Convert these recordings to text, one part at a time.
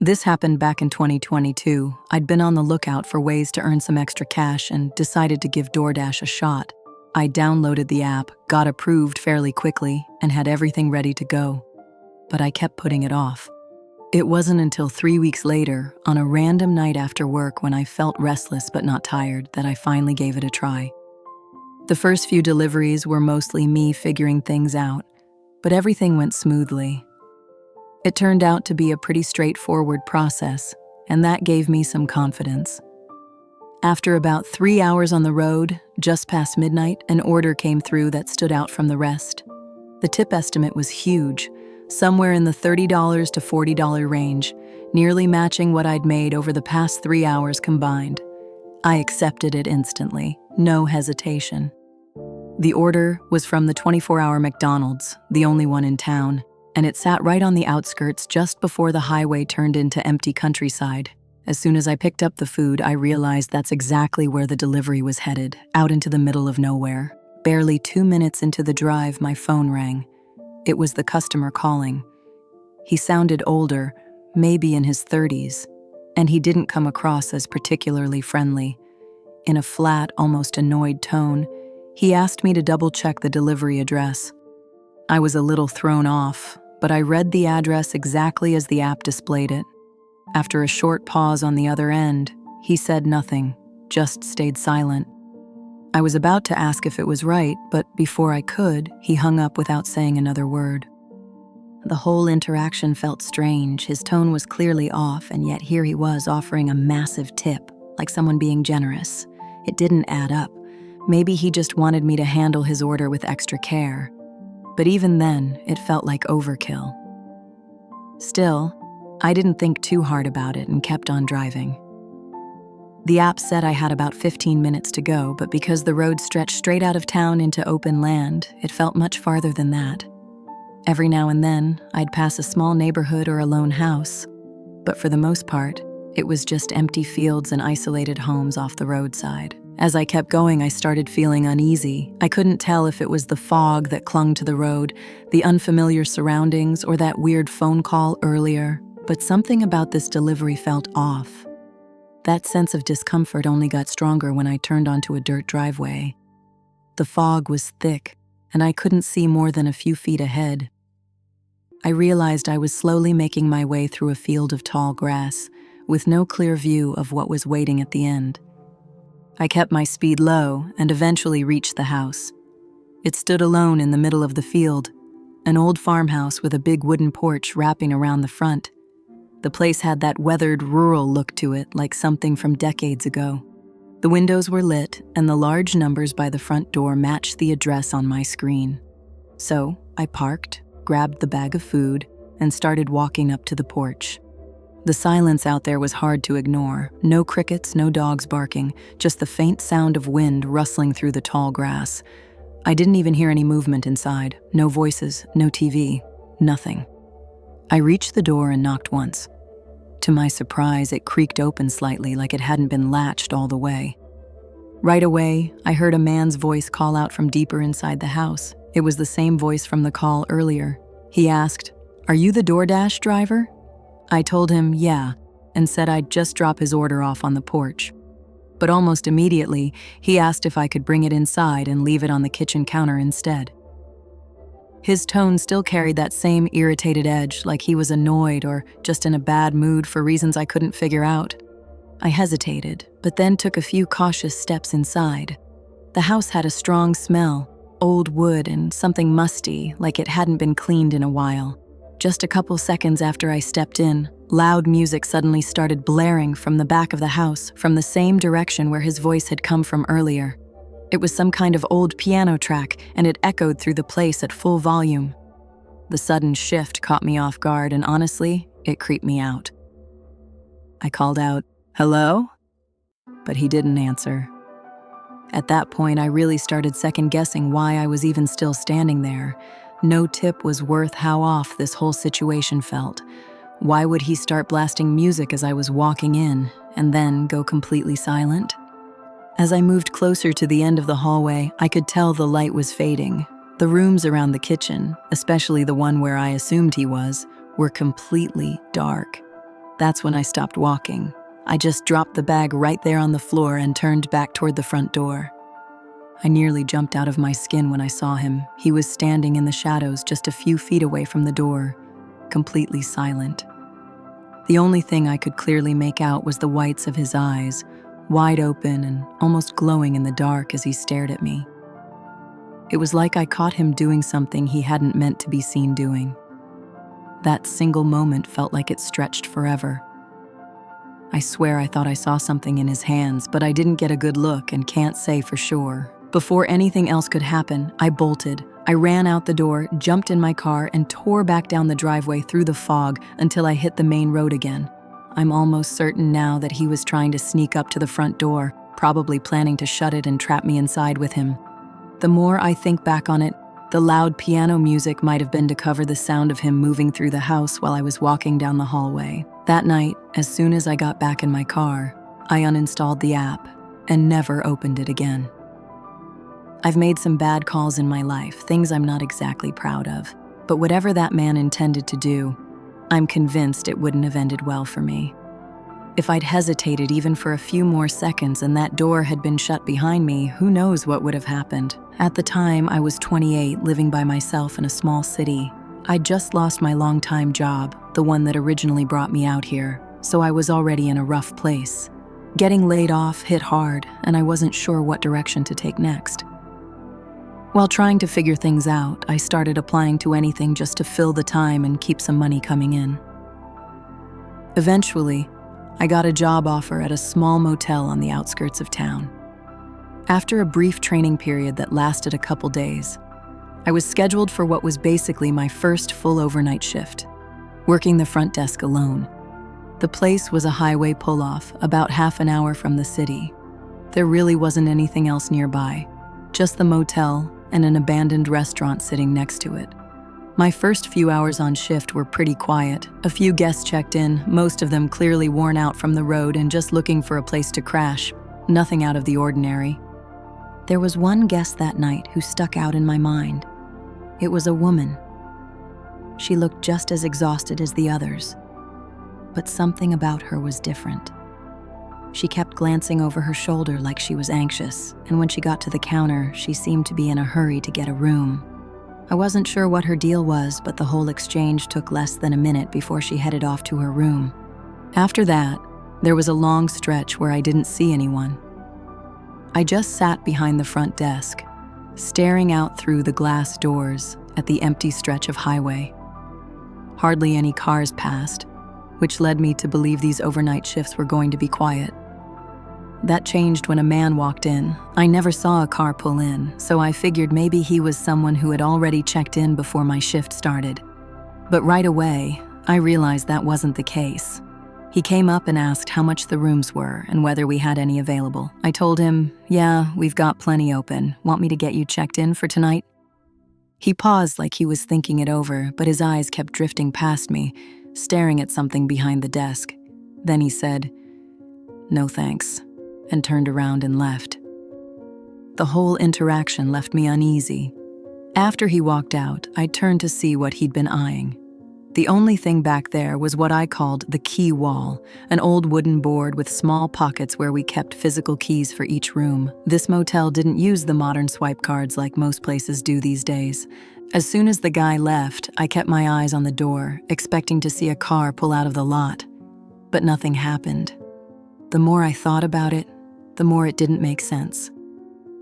This happened back in 2022. I'd been on the lookout for ways to earn some extra cash and decided to give DoorDash a shot. I downloaded the app, got approved fairly quickly, and had everything ready to go. But I kept putting it off. It wasn't until 3 weeks later, on a random night after work when I felt restless but not tired, that I finally gave it a try. The first few deliveries were mostly me figuring things out, but everything went smoothly. It turned out to be a pretty straightforward process, and that gave me some confidence. After about 3 hours on the road, just past midnight, an order came through that stood out from the rest. The tip estimate was huge, somewhere in the $30 to $40 range, nearly matching what I'd made over the past 3 hours combined. I accepted it instantly, no hesitation. The order was from the 24-hour McDonald's, the only one in town, and it sat right on the outskirts just before the highway turned into empty countryside. As soon as I picked up the food, I realized that's exactly where the delivery was headed, out into the middle of nowhere. Barely 2 minutes into the drive, my phone rang. It was the customer calling. He sounded older, maybe in his 30s, and he didn't come across as particularly friendly. In a flat, almost annoyed tone, he asked me to double-check the delivery address. I was a little thrown off, but I read the address exactly as the app displayed it. After a short pause on the other end, he said nothing, just stayed silent. I was about to ask if it was right, but before I could, he hung up without saying another word. The whole interaction felt strange. His tone was clearly off, and yet here he was offering a massive tip, like someone being generous. It didn't add up. Maybe he just wanted me to handle his order with extra care. But even then, it felt like overkill. Still, I didn't think too hard about it and kept on driving. The app said I had about 15 minutes to go, but because the road stretched straight out of town into open land, it felt much farther than that. Every now and then, I'd pass a small neighborhood or a lone house, but for the most part, it was just empty fields and isolated homes off the roadside. As I kept going, I started feeling uneasy. I couldn't tell if it was the fog that clung to the road, the unfamiliar surroundings, or that weird phone call earlier, but something about this delivery felt off. That sense of discomfort only got stronger when I turned onto a dirt driveway. The fog was thick, and I couldn't see more than a few feet ahead. I realized I was slowly making my way through a field of tall grass, with no clear view of what was waiting at the end. I kept my speed low and eventually reached the house. It stood alone in the middle of the field, an old farmhouse with a big wooden porch wrapping around the front. The place had that weathered, rural look to it, like something from decades ago. The windows were lit, and the large numbers by the front door matched the address on my screen. So I parked, grabbed the bag of food, and started walking up to the porch. The silence out there was hard to ignore. No crickets, no dogs barking, just the faint sound of wind rustling through the tall grass. I didn't even hear any movement inside. No voices, no TV, nothing. I reached the door and knocked once. To my surprise, it creaked open slightly, like it hadn't been latched all the way. Right away, I heard a man's voice call out from deeper inside the house. It was the same voice from the call earlier. He asked, "Are you the DoorDash driver?" I told him, yeah, and said I'd just drop his order off on the porch. But almost immediately, he asked if I could bring it inside and leave it on the kitchen counter instead. His tone still carried that same irritated edge, like he was annoyed or just in a bad mood for reasons I couldn't figure out. I hesitated, but then took a few cautious steps inside. The house had a strong smell, old wood and something musty, like it hadn't been cleaned in a while. Just a couple seconds after I stepped in, loud music suddenly started blaring from the back of the house, from the same direction where his voice had come from earlier. It was some kind of old piano track, and it echoed through the place at full volume. The sudden shift caught me off guard, and honestly, it creeped me out. I called out, "Hello?" But he didn't answer. At that point, I really started second-guessing why I was even still standing there. No tip was worth how off this whole situation felt. Why would he start blasting music as I was walking in, and then go completely silent? As I moved closer to the end of the hallway, I could tell the light was fading. The rooms around the kitchen, especially the one where I assumed he was, were completely dark. That's when I stopped walking. I just dropped the bag right there on the floor and turned back toward the front door. I nearly jumped out of my skin when I saw him. He was standing in the shadows just a few feet away from the door, completely silent. The only thing I could clearly make out was the whites of his eyes, wide open and almost glowing in the dark as he stared at me. It was like I caught him doing something he hadn't meant to be seen doing. That single moment felt like it stretched forever. I swear I thought I saw something in his hands, but I didn't get a good look and can't say for sure. Before anything else could happen, I bolted. I ran out the door, jumped in my car, and tore back down the driveway through the fog until I hit the main road again. I'm almost certain now that he was trying to sneak up to the front door, probably planning to shut it and trap me inside with him. The more I think back on it, the loud piano music might have been to cover the sound of him moving through the house while I was walking down the hallway. That night, as soon as I got back in my car, I uninstalled the app and never opened it again. I've made some bad calls in my life, things I'm not exactly proud of, but whatever that man intended to do, I'm convinced it wouldn't have ended well for me. If I'd hesitated even for a few more seconds and that door had been shut behind me, who knows what would have happened. At the time, I was 28, living by myself in a small city. I'd just lost my longtime job, the one that originally brought me out here, so I was already in a rough place. Getting laid off hit hard, and I wasn't sure what direction to take next. While trying to figure things out, I started applying to anything just to fill the time and keep some money coming in. Eventually, I got a job offer at a small motel on the outskirts of town. After a brief training period that lasted a couple days, I was scheduled for what was basically my first full overnight shift, working the front desk alone. The place was a highway pull-off, about half an hour from the city. There really wasn't anything else nearby, just the motel and an abandoned restaurant sitting next to it. My first few hours on shift were pretty quiet. A few guests checked in, most of them clearly worn out from the road and just looking for a place to crash. Nothing out of the ordinary. There was one guest that night who stuck out in my mind. It was a woman. She looked just as exhausted as the others, but something about her was different. She kept glancing over her shoulder like she was anxious, and when she got to the counter, she seemed to be in a hurry to get a room. I wasn't sure what her deal was, but the whole exchange took less than a minute before she headed off to her room. After that, there was a long stretch where I didn't see anyone. I just sat behind the front desk, staring out through the glass doors at the empty stretch of highway. Hardly any cars passed, which led me to believe these overnight shifts were going to be quiet. That changed when a man walked in. I never saw a car pull in, so I figured maybe he was someone who had already checked in before my shift started. But right away, I realized that wasn't the case. He came up and asked how much the rooms were and whether we had any available. I told him, "Yeah, we've got plenty open. Want me to get you checked in for tonight?" He paused like he was thinking it over, but his eyes kept drifting past me, staring at something behind the desk. Then he said, "No thanks," and turned around and left. The whole interaction left me uneasy. After he walked out, I turned to see what he'd been eyeing. The only thing back there was what I called the key wall, an old wooden board with small pockets where we kept physical keys for each room. This motel didn't use the modern swipe cards like most places do these days. As soon as the guy left, I kept my eyes on the door, expecting to see a car pull out of the lot. But nothing happened. The more I thought about it, the more it didn't make sense.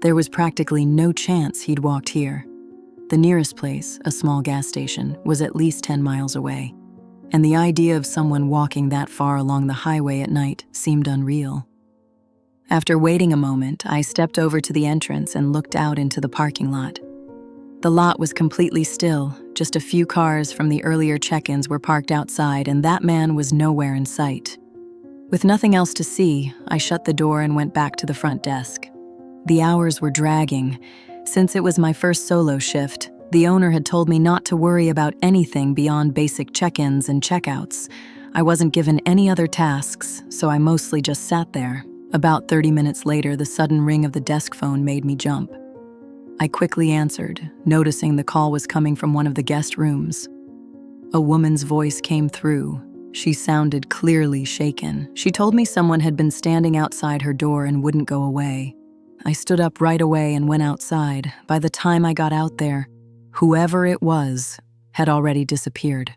There was practically no chance he'd walked here. The nearest place, a small gas station, was at least 10 miles away, and the idea of someone walking that far along the highway at night seemed unreal. After waiting a moment, I stepped over to the entrance and looked out into the parking lot. The lot was completely still. Just a few cars from the earlier check-ins were parked outside, and that man was nowhere in sight. With nothing else to see, I shut the door and went back to the front desk. The hours were dragging. Since it was my first solo shift, the owner had told me not to worry about anything beyond basic check-ins and checkouts. I wasn't given any other tasks, so I mostly just sat there. About 30 minutes later, the sudden ring of the desk phone made me jump. I quickly answered, noticing the call was coming from one of the guest rooms. A woman's voice came through, She sounded clearly shaken. She told me someone had been standing outside her door and wouldn't go away. I stood up right away and went outside. By the time I got out there, whoever it was had already disappeared.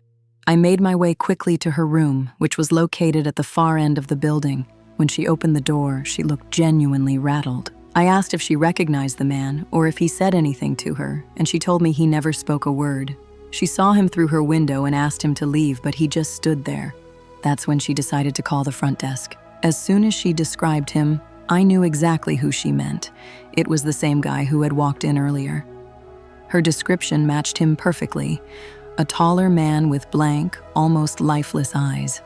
I made my way quickly to her room, which was located at the far end of the building. When she opened the door, she looked genuinely rattled. I asked if she recognized the man or if he said anything to her, and she told me he never spoke a word. She saw him through her window and asked him to leave, but he just stood there. That's when she decided to call the front desk. As soon as she described him, I knew exactly who she meant. It was the same guy who had walked in earlier. Her description matched him perfectly, a taller man with blank, almost lifeless eyes.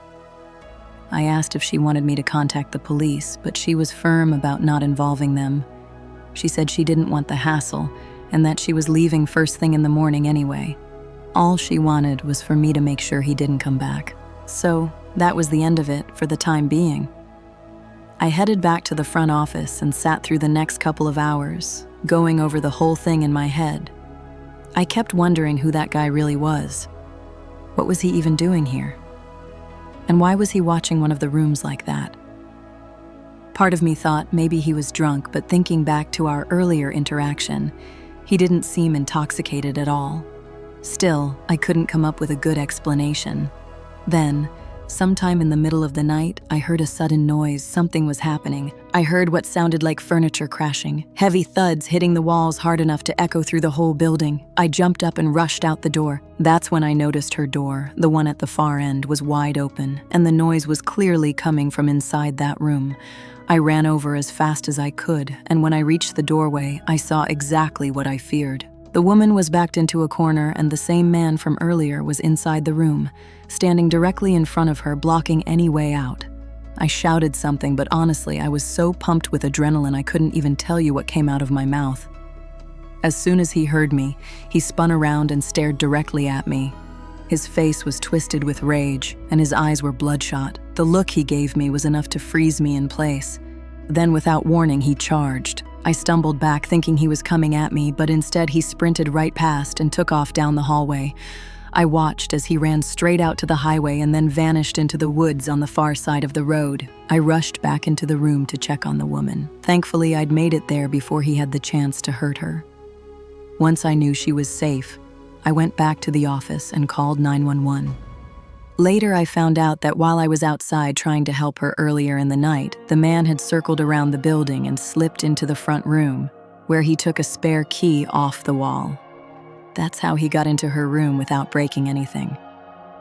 I asked if she wanted me to contact the police, but she was firm about not involving them. She said she didn't want the hassle and that she was leaving first thing in the morning anyway. All she wanted was for me to make sure he didn't come back. So that was the end of it for the time being. I headed back to the front office and sat through the next couple of hours, going over the whole thing in my head. I kept wondering who that guy really was. What was he even doing here? And why was he watching one of the rooms like that? Part of me thought maybe he was drunk, but thinking back to our earlier interaction, he didn't seem intoxicated at all. Still, I couldn't come up with a good explanation. Then, sometime in the middle of the night, I heard a sudden noise. Something was happening. I heard what sounded like furniture crashing, heavy thuds hitting the walls hard enough to echo through the whole building. I jumped up and rushed out the door. That's when I noticed her door, the one at the far end, was wide open, and the noise was clearly coming from inside that room. I ran over as fast as I could, and when I reached the doorway, I saw exactly what I feared. The woman was backed into a corner, and the same man from earlier was inside the room, standing directly in front of her, blocking any way out. I shouted something, but honestly, I was so pumped with adrenaline I couldn't even tell you what came out of my mouth. As soon as he heard me, he spun around and stared directly at me. His face was twisted with rage, and his eyes were bloodshot. The look he gave me was enough to freeze me in place. Then, without warning, he charged. I stumbled back, thinking he was coming at me, but instead he sprinted right past and took off down the hallway. I watched as he ran straight out to the highway and then vanished into the woods on the far side of the road. I rushed back into the room to check on the woman. Thankfully, I'd made it there before he had the chance to hurt her. Once I knew she was safe, I went back to the office and called 911. Later, I found out that while I was outside trying to help her earlier in the night, the man had circled around the building and slipped into the front room, where he took a spare key off the wall. That's how he got into her room without breaking anything.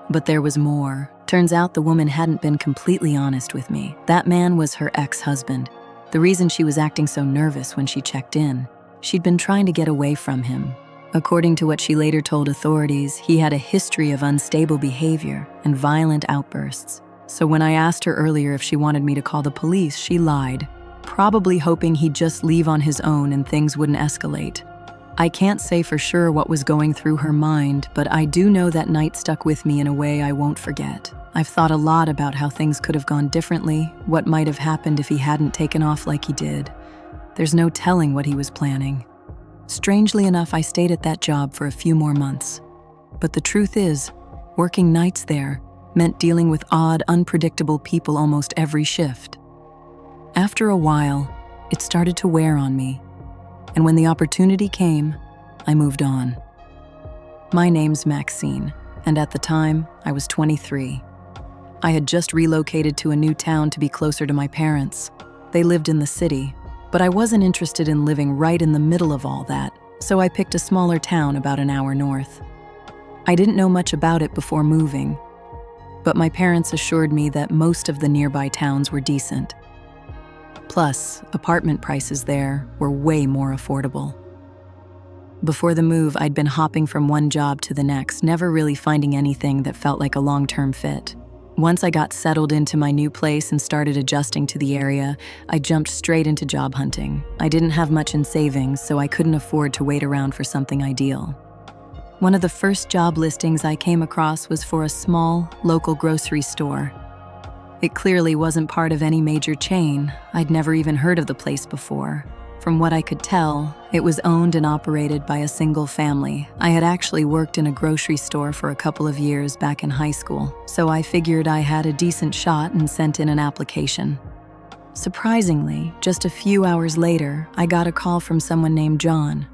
But there was more. Turns out the woman hadn't been completely honest with me. That man was her ex-husband. The reason she was acting so nervous when she checked in, she'd been trying to get away from him. According to what she later told authorities, he had a history of unstable behavior and violent outbursts. So when I asked her earlier if she wanted me to call the police, she lied, probably hoping he'd just leave on his own and things wouldn't escalate. I can't say for sure what was going through her mind, but I do know that night stuck with me in a way I won't forget. I've thought a lot about how things could have gone differently, what might have happened if he hadn't taken off like he did. There's no telling what he was planning. Strangely enough, I stayed at that job for a few more months. But the truth is, working nights there meant dealing with odd, unpredictable people almost every shift. After a while, it started to wear on me, and when the opportunity came, I moved on. My name's Maxine, and at the time, I was 23. I had just relocated to a new town to be closer to my parents. They lived in the city, but I wasn't interested in living right in the middle of all that, so I picked a smaller town about an hour north. I didn't know much about it before moving, but my parents assured me that most of the nearby towns were decent. Plus, apartment prices there were way more affordable. Before the move, I'd been hopping from one job to the next, never really finding anything that felt like a long-term fit. Once I got settled into my new place and started adjusting to the area, I jumped straight into job hunting. I didn't have much in savings, so I couldn't afford to wait around for something ideal. One of the first job listings I came across was for a small, local grocery store. It clearly wasn't part of any major chain. I'd never even heard of the place before. From what I could tell, it was owned and operated by a single family. I had actually worked in a grocery store for a couple of years back in high school, so I figured I had a decent shot and sent in an application. Surprisingly, just a few hours later, I got a call from someone named John.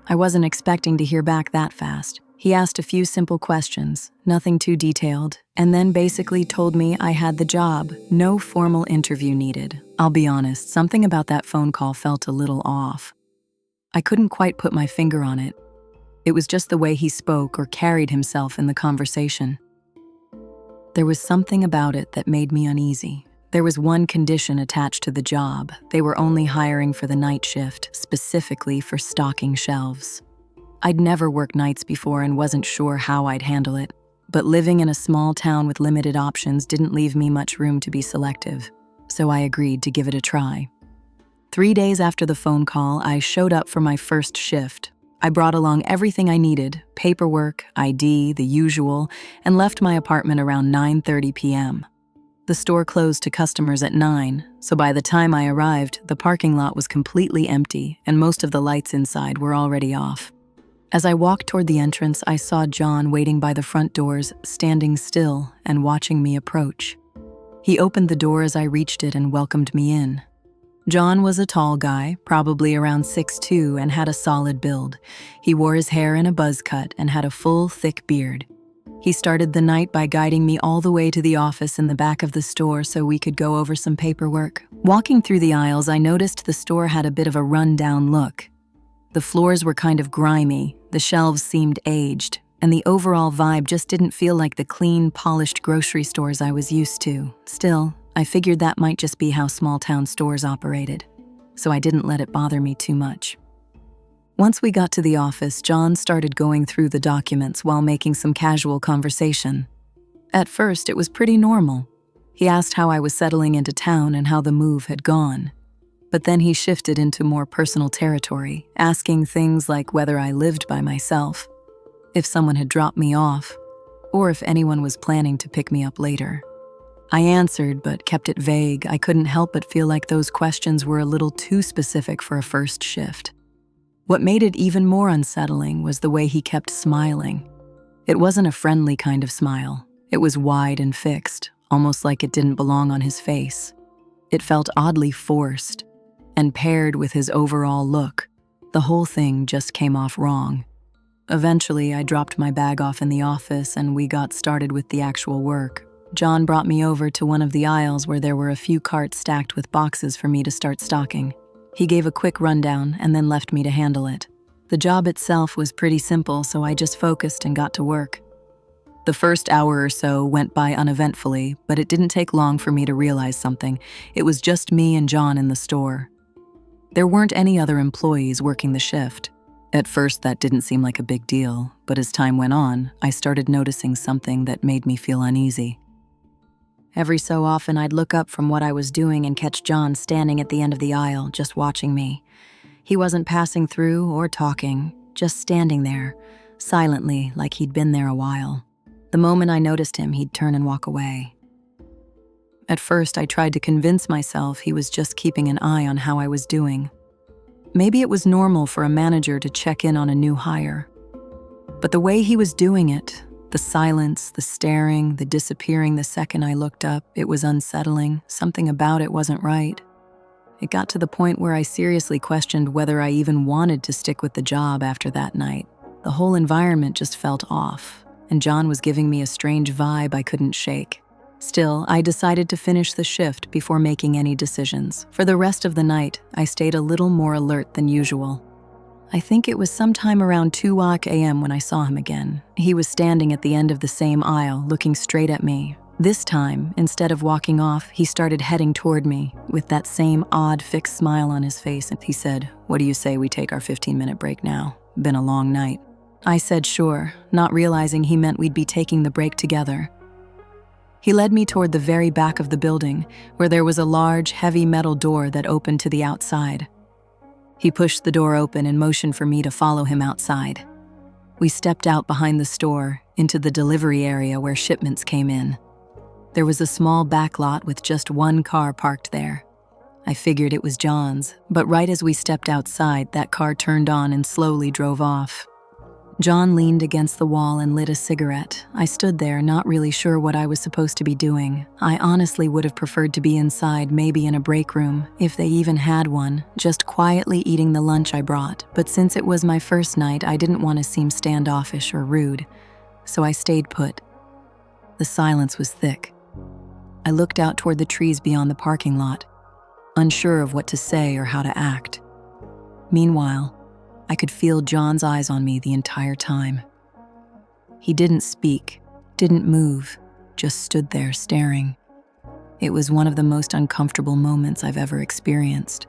I wasn't expecting to hear back that fast. He asked a few simple questions, nothing too detailed, and then basically told me I had the job, no formal interview needed. I'll be honest, something about that phone call felt a little off. I couldn't quite put my finger on it. It was just the way he spoke or carried himself in the conversation. There was something about it that made me uneasy. There was one condition attached to the job. They were only hiring for the night shift, specifically for stocking shelves. I'd never worked nights before and wasn't sure how I'd handle it, but living in a small town with limited options didn't leave me much room to be selective, so I agreed to give it a try. 3 days after the phone call, I showed up for my first shift. I brought along everything I needed, paperwork, ID, the usual, and left my apartment around 9:30 p.m. The store closed to customers at 9, so by the time I arrived, the parking lot was completely empty and most of the lights inside were already off. As I walked toward the entrance, I saw John waiting by the front doors, standing still and watching me approach. He opened the door as I reached it and welcomed me in. John was a tall guy, probably around 6'2", and had a solid build. He wore his hair in a buzz cut and had a full, thick beard. He started the night by guiding me all the way to the office in the back of the store so we could go over some paperwork. Walking through the aisles, I noticed the store had a bit of a run-down look. The floors were kind of grimy, the shelves seemed aged, and the overall vibe just didn't feel like the clean, polished grocery stores I was used to. Still, I figured that might just be how small-town stores operated, so I didn't let it bother me too much. Once we got to the office, John started going through the documents while making some casual conversation. At first, it was pretty normal. He asked how I was settling into town and how the move had gone. But then he shifted into more personal territory, asking things like whether I lived by myself, if someone had dropped me off, or if anyone was planning to pick me up later. I answered, but kept it vague. I couldn't help but feel like those questions were a little too specific for a first shift. What made it even more unsettling was the way he kept smiling. It wasn't a friendly kind of smile. It was wide and fixed, almost like it didn't belong on his face. It felt oddly forced, and paired with his overall look, the whole thing just came off wrong. Eventually, I dropped my bag off in the office and we got started with the actual work. John brought me over to one of the aisles where there were a few carts stacked with boxes for me to start stocking. He gave a quick rundown and then left me to handle it. The job itself was pretty simple, so I just focused and got to work. The first hour or so went by uneventfully, but it didn't take long for me to realize something. It was just me and John in the store. There weren't any other employees working the shift. At first, that didn't seem like a big deal, but as time went on, I started noticing something that made me feel uneasy. Every so often, I'd look up from what I was doing and catch John standing at the end of the aisle, just watching me. He wasn't passing through or talking, just standing there, silently, like he'd been there a while. The moment I noticed him, he'd turn and walk away. At first, I tried to convince myself he was just keeping an eye on how I was doing. Maybe it was normal for a manager to check in on a new hire. But the way he was doing it, the silence, the staring, the disappearing the second I looked up, it was unsettling. Something about it wasn't right. It got to the point where I seriously questioned whether I even wanted to stick with the job after that night. The whole environment just felt off, and John was giving me a strange vibe I couldn't shake. Still, I decided to finish the shift before making any decisions. For the rest of the night, I stayed a little more alert than usual. I think it was sometime around 2 a.m. when I saw him again. He was standing at the end of the same aisle, looking straight at me. This time, instead of walking off, he started heading toward me with that same odd, fixed smile on his face. And he said, "What do you say we take our 15-minute break now? Been a long night." I said sure, not realizing he meant we'd be taking the break together. He led me toward the very back of the building, where there was a large, heavy metal door that opened to the outside. He pushed the door open and motioned for me to follow him outside. We stepped out behind the store, into the delivery area where shipments came in. There was a small back lot with just one car parked there. I figured it was John's, but right as we stepped outside, that car turned on and slowly drove off. John leaned against the wall and lit a cigarette. I stood there, not really sure what I was supposed to be doing. I honestly would have preferred to be inside, maybe in a break room, if they even had one, just quietly eating the lunch I brought. But since it was my first night, I didn't want to seem standoffish or rude, so I stayed put. The silence was thick. I looked out toward the trees beyond the parking lot, unsure of what to say or how to act. Meanwhile, I could feel John's eyes on me the entire time. He didn't speak, didn't move, just stood there staring. It was one of the most uncomfortable moments I've ever experienced.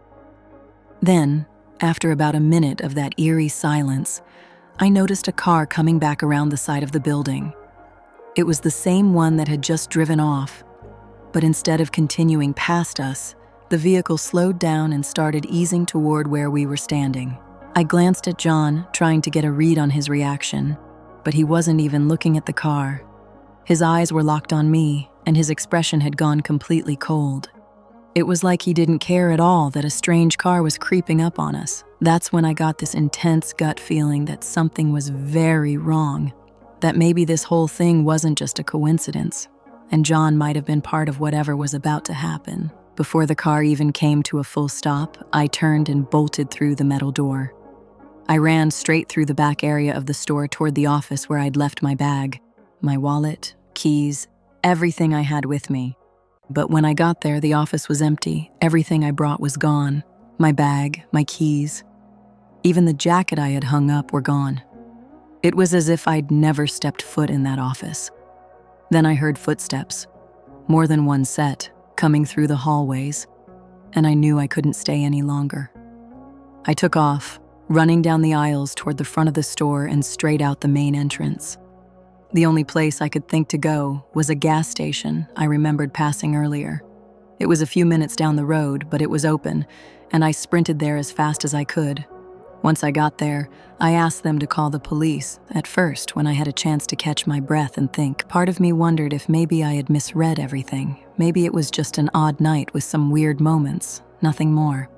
Then, after about a minute of that eerie silence, I noticed a car coming back around the side of the building. It was the same one that had just driven off, but instead of continuing past us, the vehicle slowed down and started easing toward where we were standing. I glanced at John, trying to get a read on his reaction, but he wasn't even looking at the car. His eyes were locked on me, and his expression had gone completely cold. It was like he didn't care at all that a strange car was creeping up on us. That's when I got this intense gut feeling that something was very wrong, that maybe this whole thing wasn't just a coincidence, and John might have been part of whatever was about to happen. Before the car even came to a full stop, I turned and bolted through the metal door. I ran straight through the back area of the store toward the office where I'd left my bag, my wallet, keys, everything I had with me. But when I got there, the office was empty. Everything I brought was gone. My bag, my keys, even the jacket I had hung up were gone. It was as if I'd never stepped foot in that office. Then I heard footsteps, more than one set, coming through the hallways, and I knew I couldn't stay any longer. I took off, running down the aisles toward the front of the store and straight out the main entrance. The only place I could think to go was a gas station I remembered passing earlier. It was a few minutes down the road, but it was open, and I sprinted there as fast as I could. Once I got there, I asked them to call the police. At first, when I had a chance to catch my breath and think, part of me wondered if maybe I had misread everything. Maybe it was just an odd night with some weird moments, nothing more.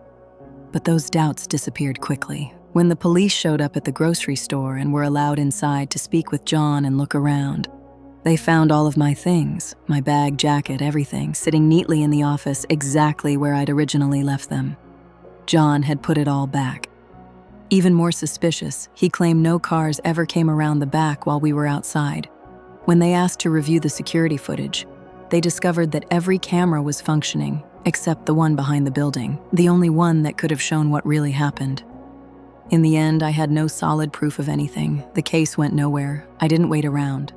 But those doubts disappeared quickly. When the police showed up at the grocery store and were allowed inside to speak with John and look around, they found all of my things, my bag, jacket, everything, sitting neatly in the office exactly where I'd originally left them. John had put it all back. Even more suspicious, he claimed no cars ever came around the back while we were outside. When they asked to review the security footage, they discovered that every camera was functioning, except the one behind the building, the only one that could have shown what really happened. In the end, I had no solid proof of anything. The case went nowhere. I didn't wait around.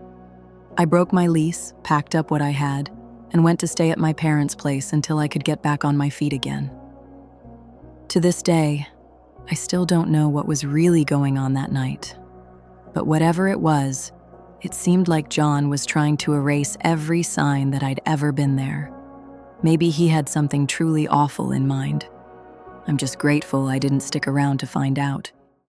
I broke my lease, packed up what I had, and went to stay at my parents' place until I could get back on my feet again. To this day, I still don't know what was really going on that night. But whatever it was, it seemed like John was trying to erase every sign that I'd ever been there. Maybe he had something truly awful in mind. I'm just grateful I didn't stick around to find out.